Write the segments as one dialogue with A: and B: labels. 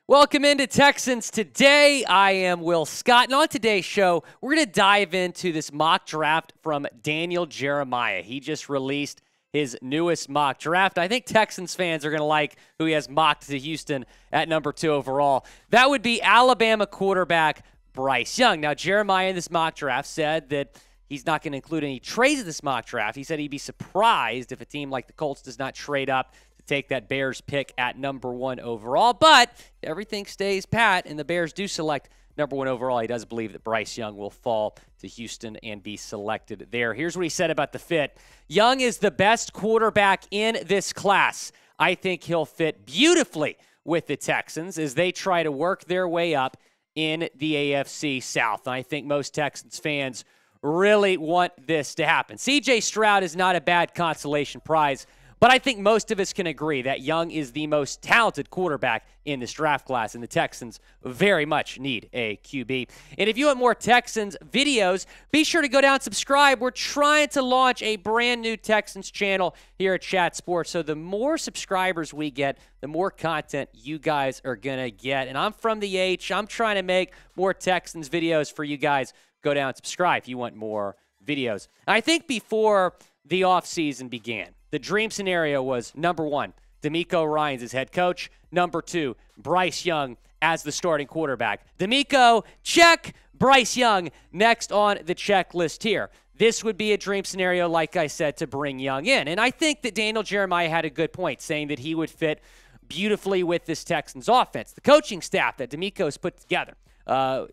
A: Welcome into Texans Today. I am Will Scott, and on today's show, we're going to dive into this mock draft from Daniel Jeremiah. He just released his newest mock draft. I think Texans fans are going to like who he has mocked to Houston at number 2 overall. That would be Alabama quarterback Bryce Young. Now, Jeremiah in this mock draft said that he's not going to include any trades in this mock draft. He said he'd be surprised if a team like the Colts does not trade up take that Bears pick at number 1 overall. But everything stays pat, and the Bears do select number 1 overall. He does believe that Bryce Young will fall to Houston and be selected there. Here's what he said about the fit. Young is the best quarterback in this class. I think he'll fit beautifully with the Texans as they try to work their way up in the AFC South. And I think most Texans fans really want this to happen. C.J. Stroud is not a bad consolation prize, but I think most of us can agree that Young is the most talented quarterback in this draft class, and the Texans very much need a QB. And if you want more Texans videos, be sure to go down and subscribe. We're trying to launch a brand new Texans channel here at Chat Sports, so the more subscribers we get, the more content you guys are going to get. And I'm from the H. I'm trying to make more Texans videos for you guys. Go down and subscribe if you want more videos. I think before the offseason began, the dream scenario was, number 1, DeMeco Ryans as head coach. Number 2, Bryce Young as the starting quarterback. DeMeco, check. Bryce Young next on the checklist here. This would be a dream scenario, like I said, to bring Young in. And I think that Daniel Jeremiah had a good point, saying that he would fit beautifully with this Texans offense. The coaching staff that DeMeco's put together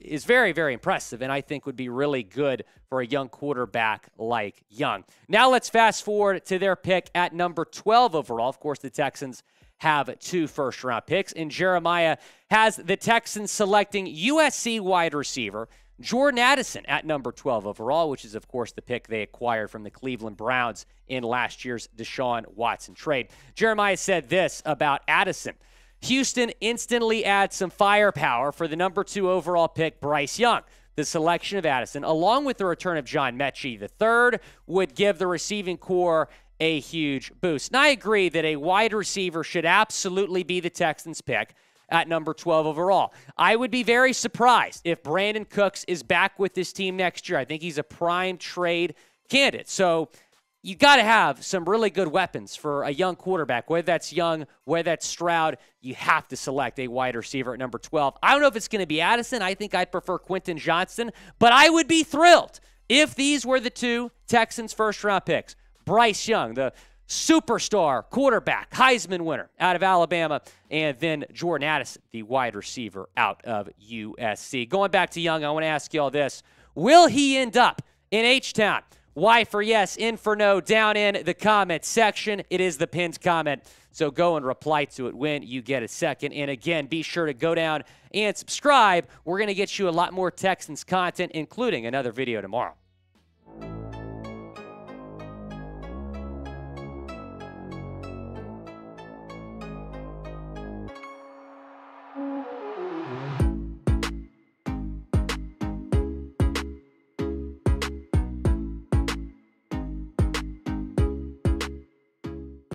A: is very, very impressive, and I think would be really good for a young quarterback like Young. Now let's fast forward to their pick at number 12 overall. Of course, the Texans have 2 first-round picks, and Jeremiah has the Texans selecting USC wide receiver Jordan Addison at number 12 overall, which is, of course, the pick they acquired from the Cleveland Browns in last year's Deshaun Watson trade. Jeremiah said this about Addison. Houston instantly adds some firepower for the number 2 overall pick, Bryce Young. The selection of Addison, along with the return of John Mechie III, would give the receiving core a huge boost. And I agree that a wide receiver should absolutely be the Texans' pick at number 12 overall. I would be very surprised if Brandon Cooks is back with this team next year. I think he's a prime trade candidate. So you got to have some really good weapons for a young quarterback. Whether that's Young, whether that's Stroud, you have to select a wide receiver at number 12. I don't know if it's going to be Addison. I think I'd prefer Quentin Johnston, but I would be thrilled if these were the 2 Texans first-round picks. Bryce Young, the superstar quarterback, Heisman winner out of Alabama, and then Jordan Addison, the wide receiver out of USC. Going back to Young, I want to ask you all this. Will he end up in H-Town? Y for yes, N for no, down in the comment section. It is the pinned comment, so go and reply to it when you get a second. And again, be sure to go down and subscribe. We're going to get you a lot more Texans content, including another video tomorrow.